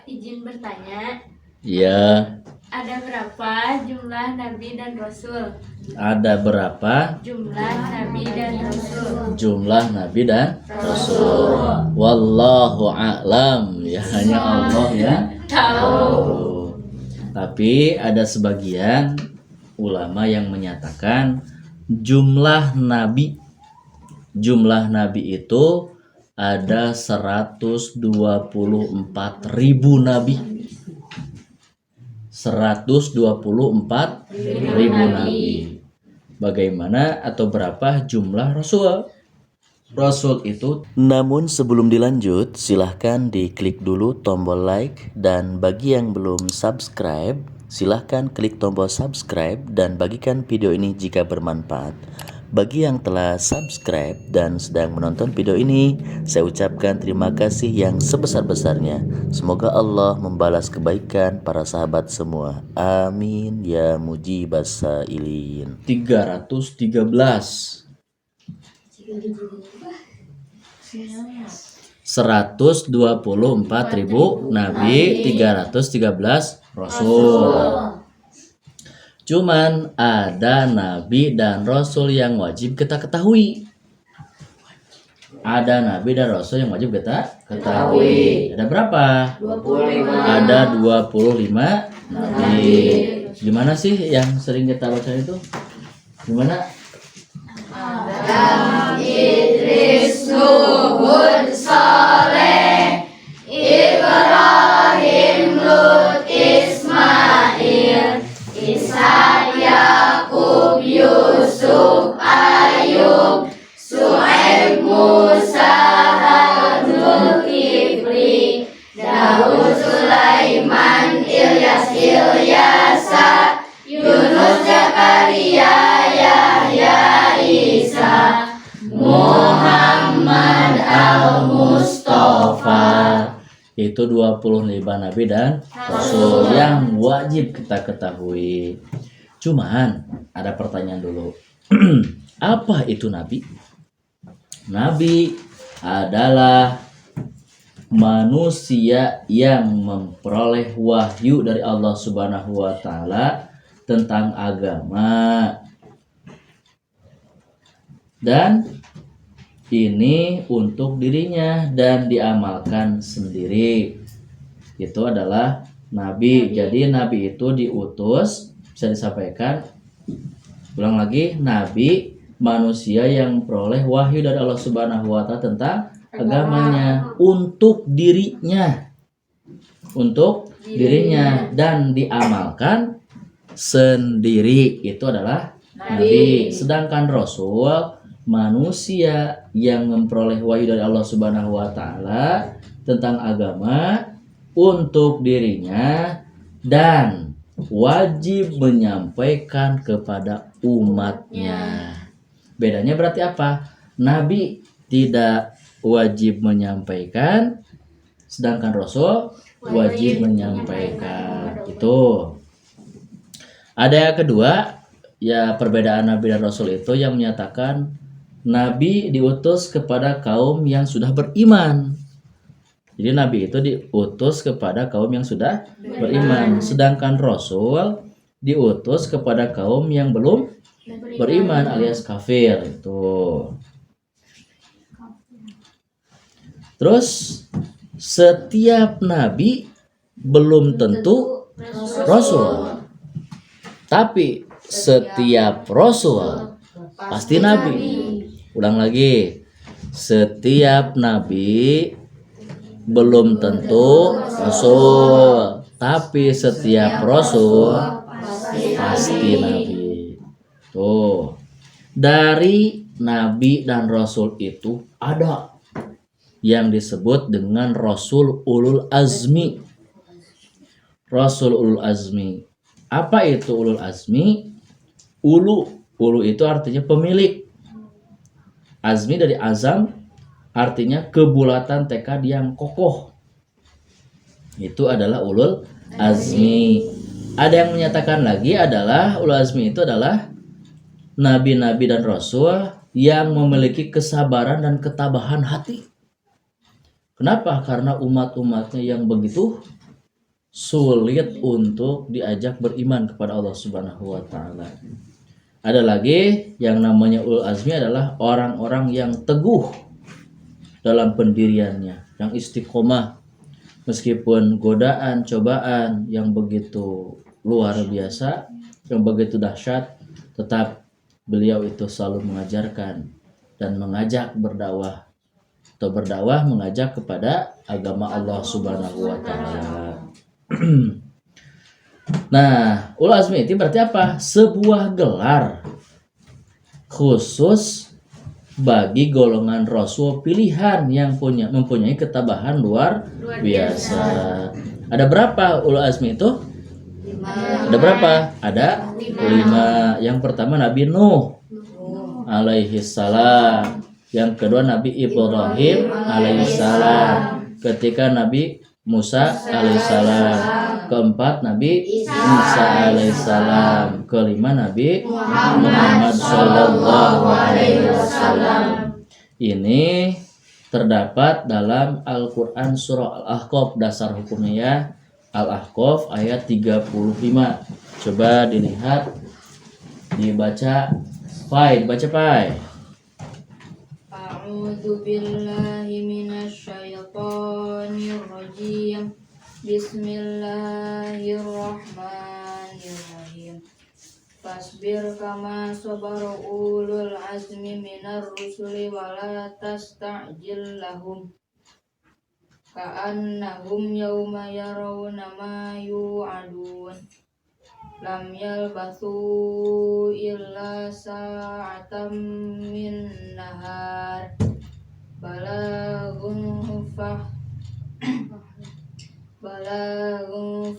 izin bertanya. Ya. Ada berapa jumlah nabi dan rasul? Ada berapa Jumlah nabi dan rasul? jumlah nabi dan rasul? Wallahu a'lam. Ya, hanya Allah ya tahu. Tapi ada sebagian ulama yang menyatakan jumlah nabi itu ada 124.000 nabi. 124.000 nabi. Bagaimana atau berapa jumlah rasul? Rasul itu. Namun sebelum dilanjut, silahkan diklik dulu tombol like, dan bagi yang belum subscribe, silahkan klik tombol subscribe dan bagikan video ini jika bermanfaat. Bagi yang telah subscribe dan sedang menonton video ini, saya ucapkan terima kasih yang sebesar-besarnya. Semoga Allah membalas kebaikan para sahabat semua. Amin ya mujibas sailin. 313. 124.000 nabi, 313 rasul. Cuman ada nabi dan rasul yang wajib kita ketahui. Ada nabi dan rasul yang wajib kita ketahui. Ada berapa? 25. Ada 25 nabi. Gimana sih yang sering kita baca itu? Gimana? Adam, Idris, Nuh, Saleh, Ibrahim, Lut, Ismail, Ishak, Yakub, Yusuf, Ayub, Su'aib, Musa, Harun, Kifli, Daud, Sulaiman, Ilyas, Ilyasa, Yunus, Zakaria, Yahya, Isa, Muhammad, Al-Mustafa. Itu 25 nabi dan rasul yang wajib kita ketahui. Cuman ada pertanyaan dulu. Apa itu nabi? Nabi adalah manusia yang memperoleh wahyu dari Allah Subhanahu wa taala tentang agama. Dan ini untuk dirinya dan diamalkan sendiri. Itu adalah nabi. Jadi nabi itu diutus, bisa disampaikan ulang lagi, nabi manusia yang memperoleh wahyu dari Allah Subhanahu wa taala tentang agamanya untuk dirinya. Untuk dirinya dan diamalkan sendiri. Itu adalah nabi. Sedangkan rasul manusia yang memperoleh wahyu dari Allah Subhanahu wa taala tentang agama untuk dirinya dan wajib menyampaikan kepada umatnya. Bedanya berarti apa? Nabi tidak wajib menyampaikan, sedangkan rasul wajib menyampaikan. Itu. Ada yang kedua, ya perbedaan nabi dan rasul itu yang menyatakan nabi diutus kepada kaum yang sudah beriman. Jadi nabi itu diutus kepada kaum yang sudah beriman. Sedangkan rasul diutus kepada kaum yang belum beriman alias kafir. Itu. Terus setiap nabi belum tentu rasul. Tapi setiap rasul pasti nabi. Ulang lagi. Setiap nabi belum tentu rasul, tapi setiap rasul pasti nabi. Tuh. Dari nabi dan rasul itu ada yang disebut dengan rasul ulul azmi. Rasul ulul azmi. Apa itu ulul azmi? Ulu itu artinya pemilik. Azmi dari azam artinya kebulatan tekad yang kokoh. Itu adalah ulul azmi. Ada yang menyatakan lagi adalah ulul azmi itu adalah nabi-nabi dan rasul yang memiliki kesabaran dan ketabahan hati. Kenapa? Karena umat-umatnya yang begitu sulit untuk diajak beriman kepada Allah Subhanahu wa taala. Ada lagi yang namanya ulul azmi adalah orang-orang yang teguh dalam pendiriannya, yang istiqomah meskipun godaan, cobaan yang begitu luar biasa, yang begitu dahsyat, tetap beliau itu selalu mengajarkan dan mengajak berdakwah atau berdakwah mengajak kepada agama Allah Subhanahu wa taala. Nah, ulul azmi itu berarti apa? Sebuah gelar khusus bagi golongan rasul pilihan yang mempunyai ketabahan luar biasa. Ada berapa ulul azmi itu? 5. Ada berapa? Ada 5. Yang pertama Nabi Nuh alaihi salam. Yang kedua Nabi Ibrahim alaihi salam. Ketika Nabi Musa alaihissalam. Keempat Nabi Isa alaihissalam. Kelima Nabi Muhammad sallallahu alaihi wasallam. Ini terdapat dalam Al-Quran surah Al-Ahqaf, dasar hukumnya ya. Al-Ahqaf ayat 35. Coba dilihat, dibaca. Baca Pai. A'udzu billahi minasyaitonir rajim. Bismillahirrahmanirrahim. Fasbir kama sabara ulul azmi minar rusuli wala tasta'jil lahum ka'annahum yawma yarawna ma yu'adun lam yalbathu illa sa'atam min nahar balaghun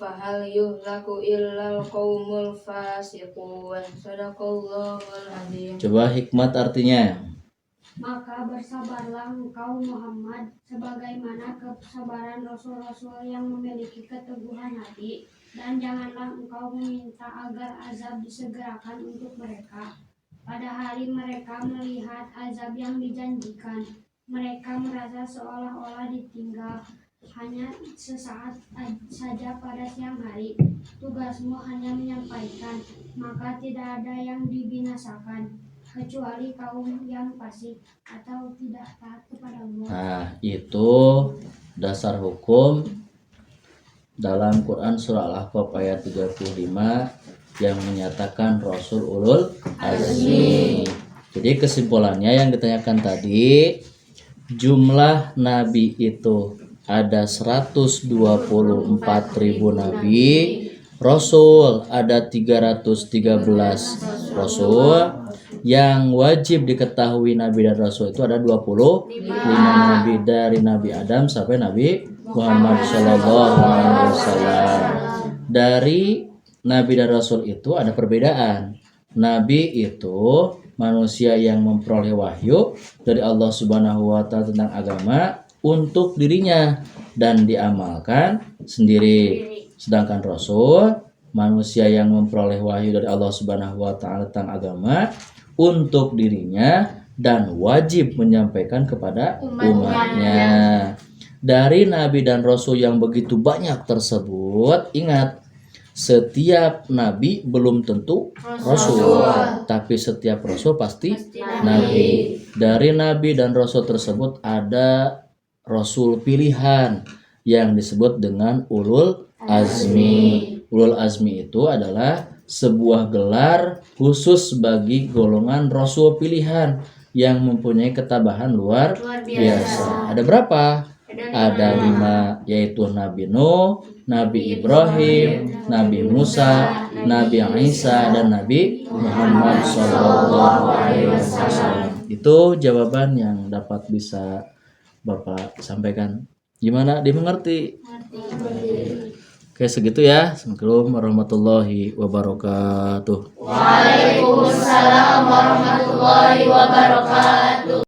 fahal yuhlaku illal qaumul fasiqun. Sadaqallahul azim. Coba hikmat artinya. Maka bersabarlah engkau Muhammad sebagaimana kesabaran rasul-rasul yang memiliki keteguhan hati, dan janganlah engkau meminta agar azab disegerakan untuk mereka. Pada hari mereka melihat azab yang dijanjikan, mereka merasa seolah-olah ditinggal hanya sesaat saja pada siang hari. Tugasmu hanya menyampaikan, maka tidak ada yang dibinasakan kecuali kaum yang fasik atau tidak taat kepada Allah. Nah, itu dasar hukum dalam Quran surah Al-Ahqaf ayat 35 yang menyatakan Rasul ulul azmi. Jadi kesimpulannya yang ditanyakan tadi, jumlah nabi itu ada 124.000 nabi, rasul ada 313 rasul. Yang wajib diketahui nabi dan rasul itu ada 25 nabi, dari Nabi Adam sampai Nabi Muhammad SAW. Dari nabi dan rasul itu ada perbedaan. Nabi itu manusia yang memperoleh wahyu dari Allah Subhanahu wa taala tentang agama untuk dirinya dan diamalkan sendiri. Sedangkan rasul manusia yang memperoleh wahyu dari Allah Subhanahu wa taala tentang agama untuk dirinya dan wajib menyampaikan kepada umatnya. Dari nabi dan rasul yang begitu banyak tersebut, ingat, setiap nabi belum tentu rasul, tapi setiap rasul pasti nabi. Dari nabi dan rasul tersebut ada rasul pilihan yang disebut dengan ulul azmi. Ulul azmi itu adalah sebuah gelar khusus bagi golongan rasul pilihan yang mempunyai ketabahan luar biasa. Ada berapa? Ada 5, yaitu Nabi Nuh, Nabi Ibrahim, Nabi Musa, Nabi Isa, dan Nabi Muhammad SAW. Itu jawaban yang dapat bisa Bapak sampaikan. Gimana? Dimengerti? Oke, segitu ya. Assalamualaikum warahmatullahi wabarakatuh. Waalaikumsalam warahmatullahi wabarakatuh.